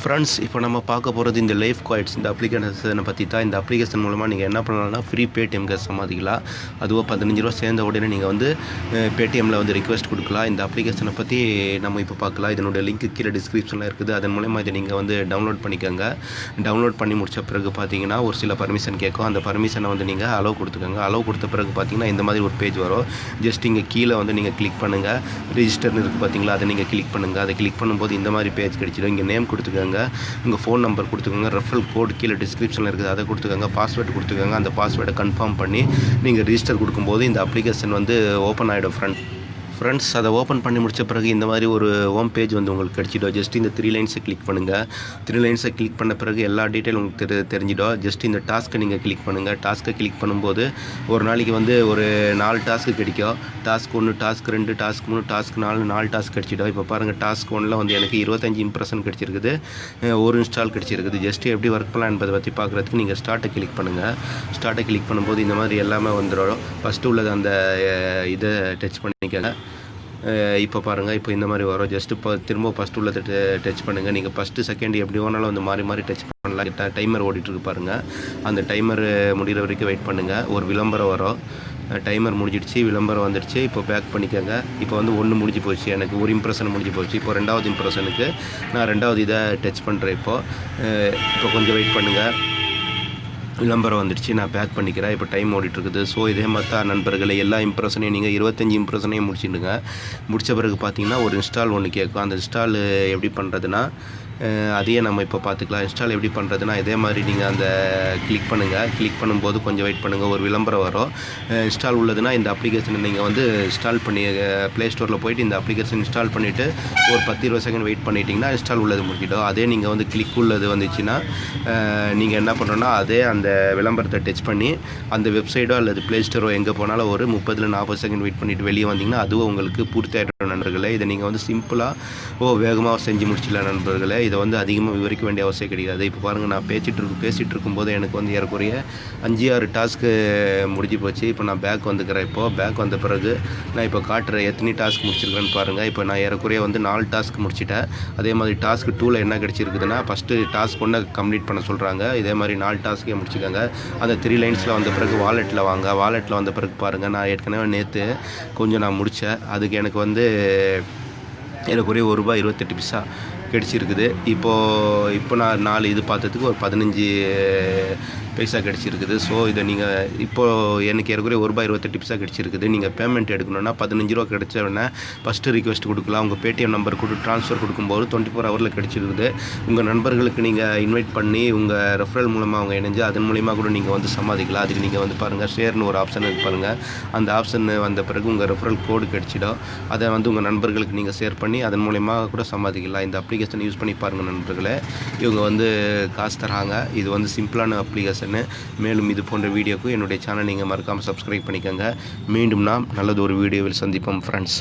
Friends, இப்போ நம்ம பார்க்க போகிறது இந்த லைஃப் காயின்ஸ் இந்த அப்ளிகேஷனை பற்றி தான். இந்த அப்ளிகேஷன் மூலமாக நீங்கள் என்ன பண்ணலாம்னா ஃப்ரீ பேடிஎம் கேஸ் சம்பாதிக்கலாம். அதுவும் 15 ரூபா சேர்ந்த உடனே நீங்கள் வந்து பேடிஎம்மில் வந்து ரிக்வெஸ்ட் கொடுக்கலாம். இந்த அப்ளிகேஷனை பற்றி நம்ம இப்போ பார்க்கலாம். இதனுடைய லிங்க் கீழே டிஸ்கிரிப்ஷனில் இருக்குது. அதன் மூலமாக இதை நீங்கள் வந்து டவுன்லோட் பண்ணிக்கோங்க. டவுன்லோட் பண்ணி முடித்த பிறகு பார்த்தீங்கன்னா ஒரு சில பர்மிஷன் கேட்கும். அந்த பர்மிஷனை வந்து நீங்கள் அலோவ் கொடுத்துக்கோங்க. அலோவ் கொடுத்த பிறகு பார்த்தீங்கன்னா இந்த மாதிரி ஒரு பேஜ் வரும். ஜஸ்ட் இங்கே கீழே வந்து நீங்கள் கிளிக் பண்ணுங்கள். ரிஜிஸ்டர்னு இருக்குது பார்த்தீங்களா, அதை நீங்கள் கிளிக் பண்ணுங்கள். அதை கிளிக் பண்ணும்போது இந்த மாதிரி பேஜ் கிடைச்சிடும். இங்கே நேம் கொடுத்துக்கோங்க, உங்கள் ஃபோன் நம்பர் கொடுத்துக்கோங்க, ரெஃபரல் கோட் கீழே டிஸ்கிரிப்ஷனில் இருக்குது அதை கொடுத்துக்கோங்க, பாஸ்வேர்டு கொடுத்துக்கோங்க. அந்த பாஸ்வேர்டை கன்ஃபார்ம் பண்ணி நீங்கள் ரிஜிஸ்டர் கொடுக்கும்போது இந்த அப்ளிகேஷன் வந்து ஓப்பன் ஆகிடும் ஃப்ரெண்ட்ஸ். அதை ஓப்பன் பண்ணி முடித்த பிறகு இந்த மாதிரி ஒரு ஹோம் பேஜ் வந்து உங்களுக்கு கிடச்சிடும். ஜஸ்ட் இந்த 3 லைன்ஸை கிளிக் பண்ணுங்கள். 3 லைன்ஸை கிளிக் பண்ண பிறகு எல்லா டீட்டெயில் உங்களுக்கு தெரிஞ்சிடும். ஜஸ்ட் இந்த டாஸ்க்கை நீங்கள் கிளிக் பண்ணுங்கள். டாஸ்க்கை கிளிக் பண்ணும்போது ஒரு நாளைக்கு வந்து ஒரு 4 டாஸ்க்கு கிடைக்கும். Task 1, task 2, task 3, task 4 task கிடச்சிடும். இப்போ பாருங்கள், டாஸ்க் 1 வந்து எனக்கு 25 இம்ப்ரெஷன் கிடச்சிருக்குது, ஒரு இன்ஸ்டால் கிடச்சிருக்குது. ஜஸ்ட் எப்படி ஒர்க் பண்ணலாம் என்பதை பற்றி பார்க்குறதுக்கு நீங்கள் ஸ்டார்ட்டை கிளிக் பண்ணுங்கள். ஸ்டார்ட்டை கிளிக் பண்ணும்போது இந்த மாதிரி எல்லாமே வந்துடும். ஃபஸ்ட்டு உள்ளது அந்த இதை டச் பண்ணிக்கங்க. இப்போ பாருங்கள், இப்போ இந்த மாதிரி வரும். ஜஸ்ட்டு இப்போ திரும்ப ஃபஸ்ட்டு உள்ளதை டச் பண்ணுங்கள். நீங்கள் ஃபஸ்ட்டு செகண்ட் எப்படி வேணாலும் வந்து மாறி மாறி டச் பண்ணலாம். டைமர் ஓடிட்டுருக்கு பாருங்கள். அந்த டைமர் முடிகிற வரைக்கும் வெயிட் பண்ணுங்கள். ஒரு விளம்பரம் வரும். டைமர் முடிஞ்சிடுச்சு, விளம்பரம் வந்துடுச்சு. இப்போ பேக் பண்ணிக்கோங்க. இப்போ வந்து 1 முடிஞ்சு போச்சு, எனக்கு ஒரு இம்ப்ரெஷன் முடிஞ்சு போச்சு. இப்போ 2வது இம்ப்ரெஷனுக்கு நான் 2வது இதை டச் பண்ணுறேன். இப்போ கொஞ்சம் வெயிட் பண்ணுங்கள். விளம்பரம் வந்துடுச்சு, நான் பேக் பண்ணிக்கிறேன். இப்போ டைம் ஓடிட்டுருக்குது. ஸோ இதே மாதிரி தான் நண்பர்களே, எல்லா இம்ப்ரெஷனையும் நீங்கள் 25 இம்ப்ரெஷனையும் முடிச்சுடுங்க. முடித்த பிறகு பார்த்தீங்கன்னா ஒரு இன்ஸ்டால் ஒன்று கேட்கும். அந்த இன்ஸ்டால் எப்படி பண்ணுறதுன்னா அதையே நம்ம இப்போ பார்த்துக்கலாம். இன்ஸ்டால் எப்படி பண்ணுறதுனா இதே மாதிரி நீங்கள் அந்த கிளிக் பண்ணுங்கள். கிளிக் பண்ணும்போது கொஞ்சம் வெயிட் பண்ணுங்கள், ஒரு விளம்பரம் வரும். இன்ஸ்டால் உள்ளதுன்னா இந்த அப்ளிகேஷனை நீங்கள் வந்து இன்ஸ்டால் பண்ணி ப்ளே ஸ்டோரில் போய்ட்டு இந்த அப்ளிகேஷன் இன்ஸ்டால் பண்ணிவிட்டு ஒரு 10-20 செகண்ட் வெயிட் பண்ணிட்டீங்கன்னா இன்ஸ்டால் உள்ளது முடிச்சிடும். அதே நீங்கள் வந்து கிளிக் உள்ளது வந்துச்சுன்னா நீங்கள் என்ன பண்ணுறோன்னா அதே அந்த விளம்பரத்தை டச் பண்ணி அந்த வெப்சைட்டோ அல்லது ப்ளே ஸ்டோரோ எங்கே போனாலும் ஒரு 30-40 செகண்ட் வெயிட் பண்ணிவிட்டு வெளியே வந்தீங்கன்னா அதுவும் உங்களுக்கு பூர்த்தி ஆகிடும் நண்பர்களே. இதை நீங்கள் வந்து சிம்பிளாக வேகமாக செஞ்சு முடிச்சிடலாம் நண்பர்களே. இதை வந்து அதிகமாக விவரிக்க வேண்டிய அவசியம் கிடையாது. இப்போ பாருங்கள், நான் பேசிகிட்டு இருக்கும்போது எனக்கு வந்து ஏறக்குறைய 5-6 டாஸ்க்கு முடிஞ்சு போச்சு. இப்போ நான் பேக் வந்துக்கிறேன். இப்போது பேக் வந்த பிறகு நான் இப்போ காட்டுறேன் எத்தனை டாஸ்க் முடிச்சிருக்கேன்னு பாருங்கள். இப்போ நான் ஏறக்குறைய வந்து 4 டாஸ்க் முடிச்சிட்டேன். அதே மாதிரி டாஸ்க் 2ல் என்ன கிடச்சிருக்குதுன்னா ஃபஸ்ட்டு டாஸ்க் 1 கம்ப்ளீட் பண்ண சொல்கிறாங்க. இதே மாதிரி 4 டாஸ்க்கே முடிச்சுக்கோங்க. அந்த 3 லைன்ஸில் வந்த பிறகு வாலெட்டில் வாங்க. வாலெட்டில் வந்த பிறகு பாருங்கள், நான் ஏற்கனவே நேற்று கொஞ்சம் நான் முடித்தேன். அதுக்கு எனக்கு வந்து ஏறக்குறைய ₹1.28 கிடச்சிருக்குது. இப்போ நான் 4 இது பார்த்ததுக்கு ஒரு 15 பைசா கிடச்சிருக்குது. ஸோ இதை நீங்கள் இப்போது எனக்கு ஏறக்குறைய ₹1.28 கிடச்சிருக்குது. நீங்கள் பேமெண்ட் எடுக்கணுன்னா 15 ரூபா கிடச்ச உடனே ஃபஸ்ட்டு ரிக்வெஸ்ட் கொடுக்கலாம். உங்கள் பேடிஎம் நம்பர் கொடுத்து ட்ரான்ஸ்ஃபர் கொடுக்கும்போது 24 ஹவரில் கிடச்சிருக்குது. உங்கள் நண்பர்களுக்கு நீங்கள் இன்வைட் பண்ணி உங்கள் ரெஃபரல் மூலமாக அவங்க இணைஞ்சு அதன் மூலிமா கூட நீங்கள் வந்து சம்பாதிக்கலாம். அதுக்கு நீங்கள் வந்து பாருங்கள், ஷேர்னு ஒரு ஆப்ஷன் இருக்குது பாருங்கள். அந்த ஆப்ஷன் வந்த பிறகு உங்கள் ரெஃபரல் கோடு கிடச்சிடும். அதை வந்து உங்கள் நண்பர்களுக்கு நீங்கள் ஷேர் பண்ணி அதன் மூலிமா கூட சம்பாதிக்கலாம். இந்த அப்ளிகேஷன் யூஸ் பண்ணி பாருங்கள் நண்பர்களே. இவங்க வந்து காசு தராங்க. இது வந்து சிம்பிளான அப்ளிகேஷன். மேலும் இது போன்ற வீடியோக்கு என்னுடைய சேனல் நீங்கள் மறக்காமல் சப்ஸ்கிரைப் பண்ணிக்கோங்க. மீண்டும் நாம் நல்லது ஒரு வீடியோவில் சந்திப்போம் ஃப்ரெண்ட்ஸ்.